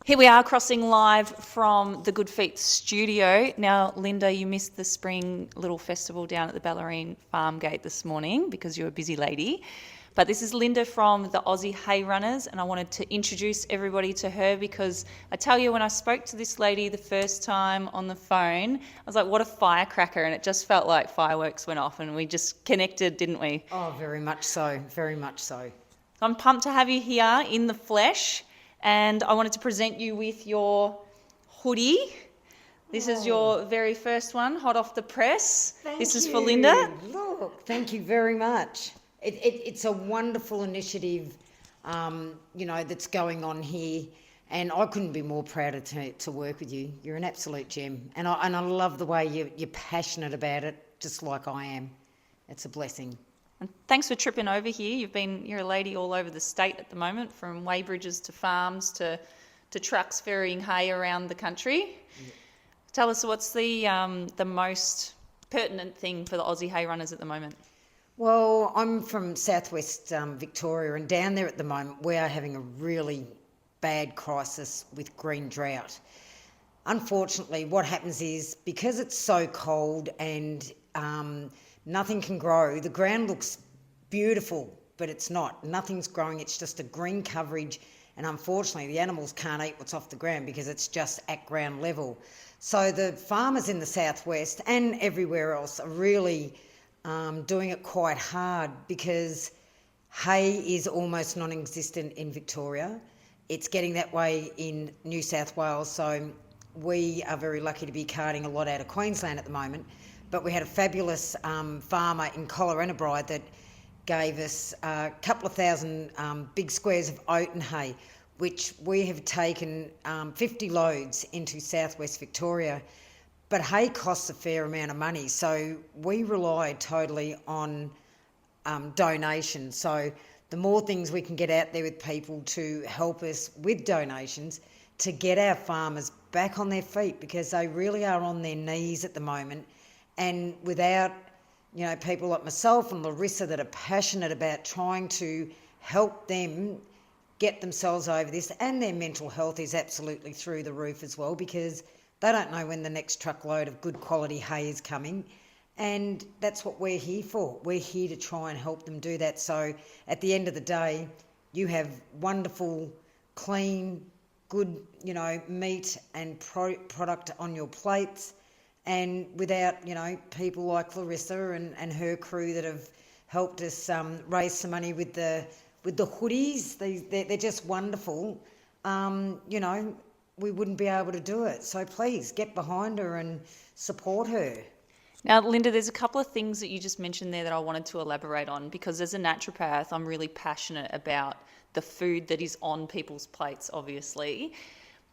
Here we are crossing live from the Good Feet studio. Now, Linda, you missed the spring little festival down at the Ballerine Farmgate this morning because you're a busy lady. But this is Linda from the Aussie Hay Runners, and I wanted to introduce everybody to her because I tell you, when I spoke to this lady the first time on the phone, I was like, what a firecracker, and it just felt like fireworks went off and we just connected, didn't we? Oh, very much so, very much so. I'm pumped to have you here in the flesh, and I wanted to present you with your hoodie. This is your very first one, hot off the press. This is for Linda. Look, thank you very much. It's a wonderful initiative, that's going on here, and I couldn't be more proud to work with you. You're an absolute gem, and I love the way you're passionate about it, just like I am. It's a blessing. And thanks for tripping over here. You're a lady all over the state at the moment, from weighbridges to farms to trucks ferrying hay around the country. Yeah. Tell us, what's the most pertinent thing for the Aussie hay runners at the moment? Well, I'm from southwest Victoria, and down there at the moment we are having a really bad crisis with green drought. Unfortunately, what happens is, because it's so cold and nothing can grow, the ground looks beautiful, but it's not. Nothing's growing, it's just a green coverage, and unfortunately the animals can't eat what's off the ground because it's just at ground level. So the farmers in the southwest and everywhere else are really doing it quite hard, because hay is almost non-existent in Victoria. It's getting that way in New South Wales, so we are very lucky to be carting a lot out of Queensland at the moment. But we had a fabulous farmer in Collarenebri that gave us a couple of thousand big squares of oat and hay, which we have taken 50 loads into southwest Victoria. But hay costs a fair amount of money, so we rely totally on donations. So the more things we can get out there with people to help us with donations to get our farmers back on their feet, because they really are on their knees at the moment. And without, people like myself and Larissa that are passionate about trying to help them get themselves over this, and their mental health is absolutely through the roof as well, because they don't know when the next truckload of good quality hay is coming. And that's what we're here for. We're here to try and help them do that. So at the end of the day, you have wonderful, clean, good, meat and product on your plates. And without, people like Larissa and her crew that have helped us raise some money with the hoodies, they're just wonderful. We wouldn't be able to do it. So please get behind her and support her. Now, Linda, there's a couple of things that you just mentioned there that I wanted to elaborate on, because as a naturopath, I'm really passionate about the food that is on people's plates, obviously.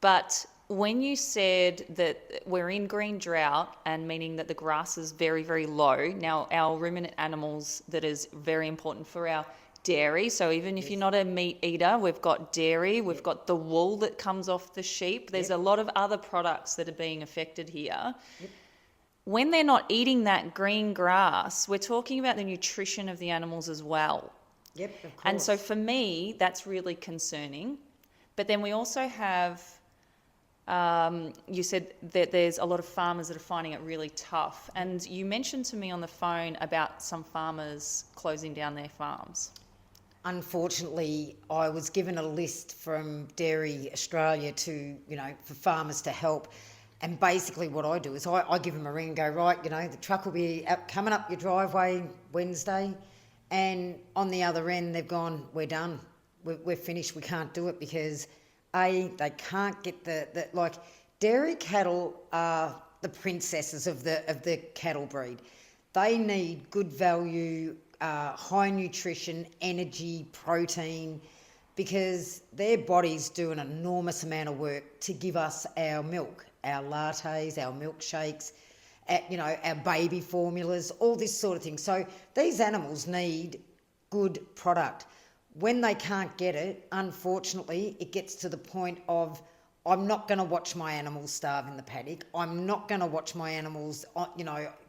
But when you said that we're in green drought, and meaning that the grass is very, very low, now our ruminant animals, that is very important for our dairy. So even if you're not a meat eater, we've got dairy, we've got the wool that comes off the sheep. There's a lot of other products that are being affected here. When they're not eating that green grass, we're talking about the nutrition of the animals as well. Yep, of course. And so for me, that's really concerning. But then we also have, you said that there's a lot of farmers that are finding it really tough. And you mentioned to me on the phone about some farmers closing down their farms. Unfortunately, I was given a list from Dairy Australia for farmers to help. And basically what I do is I give them a ring and go, right, the truck will be coming up your driveway Wednesday. And on the other end, they've gone, we're done. We're finished. We can't do it because, they can't get the dairy cattle are the princesses of the cattle breed. They need good value, high nutrition, energy, protein, because their bodies do an enormous amount of work to give us our milk, our lattes, our milkshakes, our baby formulas, all this sort of thing. So these animals need good product. When they can't get it, unfortunately, it gets to the point of, I'm not going to watch my animals starve in the paddock. I'm not going to watch my animals,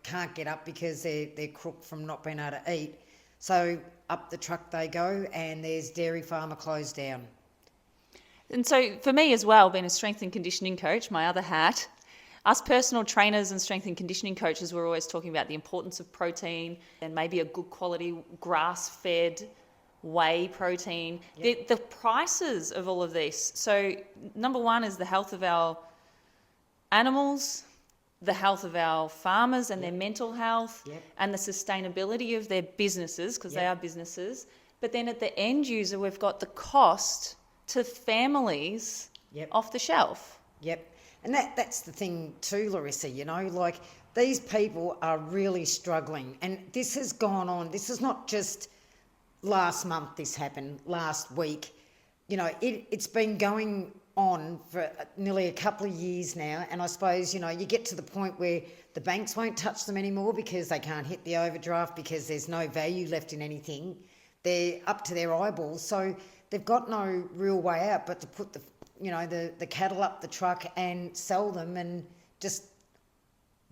can't get up because they're crook from not being able to eat. So up the truck they go, and there's dairy farmer closed down. And so for me as well, being a strength and conditioning coach, my other hat, us personal trainers and strength and conditioning coaches, we're always talking about the importance of protein and maybe a good quality grass-fed whey protein. Yep. The prices of all of this. So number one is the health of our animals, the health of our farmers and their mental health, and the sustainability of their businesses, because they are businesses. But then at the end user, we've got the cost to families off the shelf. Yep. And that's the thing too, Larissa, you know, like these people are really struggling. And this has gone on. This is not just last month this happened, last week. You know, it's been going on for nearly a couple of years now. And I suppose, you know, you get to the point where the banks won't touch them anymore because they can't hit the overdraft because there's no value left in anything. They're up to their eyeballs. So they've got no real way out but to put the cattle up the truck and sell them and just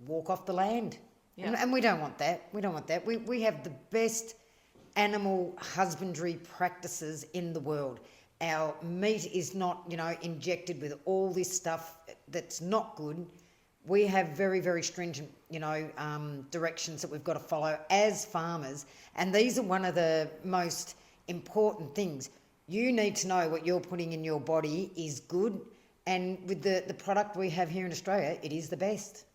walk off the land. Yeah. And we don't want that. We don't want that. We have the best animal husbandry practices in the world. Our meat is not, you know, injected with all this stuff that's not good. We have very, very stringent, you know, directions that we've got to follow as farmers. And these are one of the most important things. You need to know what you're putting in your body is good. And with the product we have here in Australia, it is the best.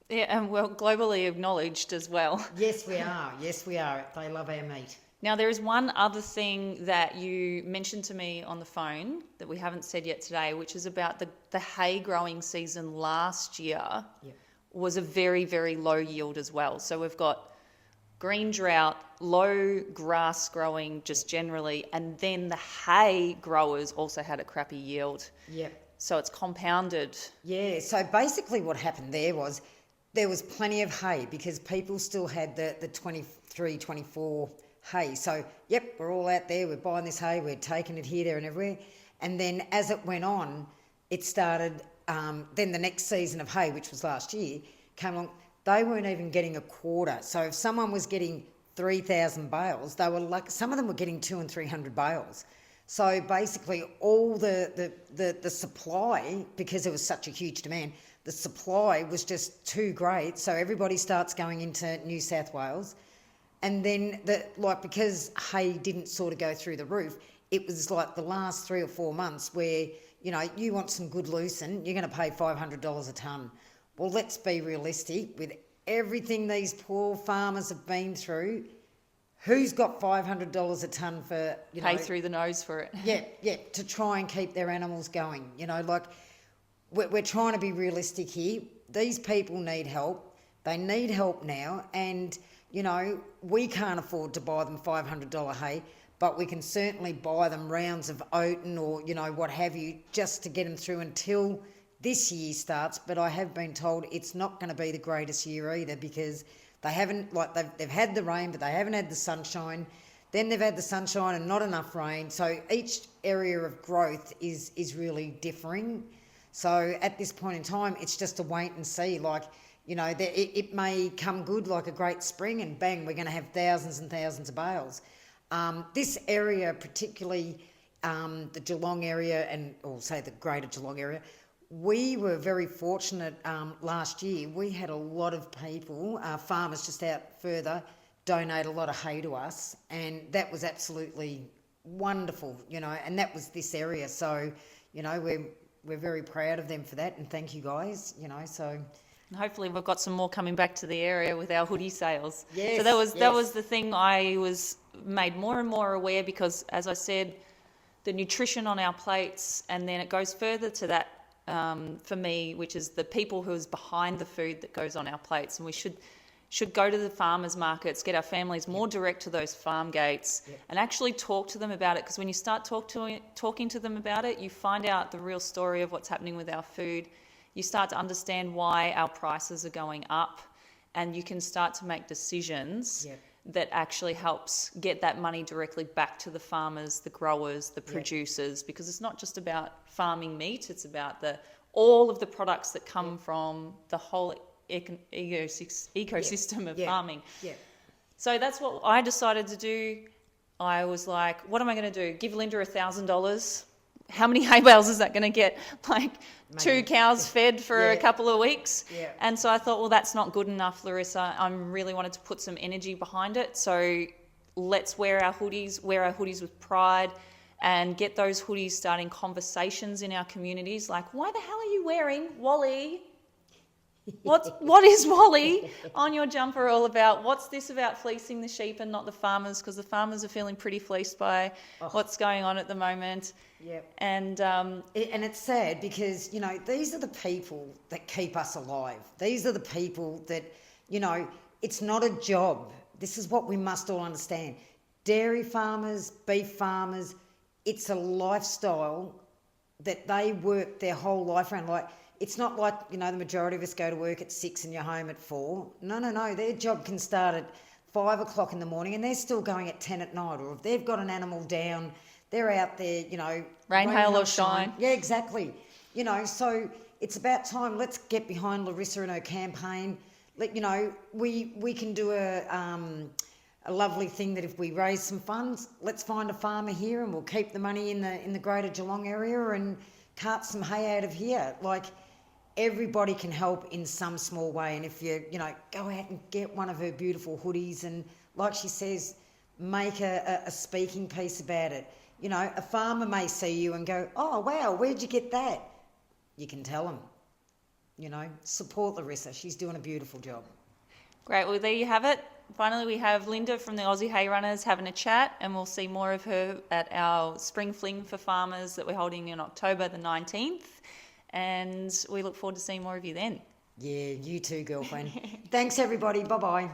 Yeah, and well, globally acknowledged as well. Yes, we are. Yes, we are. They love our meat. Now, there is one other thing that you mentioned to me on the phone that we haven't said yet today, which is about the hay growing season last year was a very, very low yield as well. So we've got green drought, low grass growing just generally, and then the hay growers also had a crappy yield. Yep. So it's compounded. Yeah, so basically what happened there was plenty of hay because people still had the 23, 24 hay. So, we're all out there, we're buying this hay, we're taking it here, there and everywhere. And then as it went on, it started, then the next season of hay, which was last year, came along. They weren't even getting a quarter. So if someone was getting 3,000 bales, they were like, some of them were getting 200 and 300 bales. So basically all the supply, because there was such a huge demand, the supply was just too great. So everybody starts going into New South Wales. And then, because hay didn't sort of go through the roof, it was like the last 3 or 4 months where, you know, you want some good lucerne, you're going to pay $500 a tonne. Well, let's be realistic. With everything these poor farmers have been through, who's got $500 a tonne for, you know... Pay through the nose for it. Yeah, to try and keep their animals going. You know, like, we're trying to be realistic here. These people need help. They need help now, and... You know, we can't afford to buy them $500 hay, but we can certainly buy them rounds of oaten or, you know, what have you, just to get them through until this year starts. But I have been told it's not going to be the greatest year either because they haven't, they've had the rain, but they haven't had the sunshine. Then they've had the sunshine and not enough rain. So each area of growth is really differing. So at this point in time, it's just a wait and see, like... You know, it may come good like a great spring and bang, we're going to have thousands and thousands of bales. This area, particularly the Geelong area or say the greater Geelong area, we were very fortunate last year. We had a lot of people, farmers just out further, donate a lot of hay to us, and that was absolutely wonderful, you know, and that was this area. So, you know, we're very proud of them for that, and thank you guys, you know, so... And hopefully we've got some more coming back to the area with our hoodie sales. Yes, so that was the thing I was made more and more aware because, as I said, the nutrition on our plates, and then it goes further to that for me, which is the people who's behind the food that goes on our plates. And we should go to the farmers markets, get our families more direct to those farm gates and actually talk to them about it. Because when you start talking to them about it, you find out the real story of what's happening with our food. You start to understand why our prices are going up, and you can start to make decisions that actually helps get that money directly back to the farmers, the growers, the producers, because it's not just about farming meat, it's about all of the products that come from the whole ecosystem of farming. Yeah. So that's what I decided to do. I was like, what am I going to do? Give Linda $1,000 how many hay bales is that going to get? Like Maybe. 2 cows fed for a Yeah. couple of weeks. Yeah. And so I thought, well, that's not good enough, Larissa. I really wanted to put some energy behind it. So let's wear our hoodies with pride, and get those hoodies starting conversations in our communities. Like, why the hell are you wearing Wally? What is Wally on your jumper all about? What's this about fleecing the sheep and not the farmers? Because the farmers are feeling pretty fleeced by what's going on at the moment. Yep. And And it's sad because, you know, these are the people that keep us alive. These are the people that, you know, it's not a job. This is what we must all understand. Dairy farmers, beef farmers, it's a lifestyle that they work their whole life around. Like, it's not like, you know, the majority of us go to work at 6 and you're home at 4. No. Their job can start at 5 o'clock in the morning and they're still going at 10 at night. Or if they've got an animal down, they're out there, you know. Rain, hail or shine. Yeah, exactly. You know, so it's about time. Let's get behind Larissa and her campaign. You know, we can do a lovely thing that if we raise some funds, let's find a farmer here and we'll keep the money in the greater Geelong area and cart some hay out of here. Like, everybody can help in some small way. And if you know, go out and get one of her beautiful hoodies and, like she says, make a speaking piece about it. You know, a farmer may see you and go, oh, wow, where'd you get that? You can tell them. You know, support Larissa. She's doing a beautiful job. great. Well, there you have it. Finally, we have Linda from the Aussie Hay Runners having a chat, and we'll see more of her at our Spring Fling for Farmers that we're holding in October the 19th. And we look forward to seeing more of you then. Yeah, you too, girlfriend. Thanks, everybody. Bye-bye.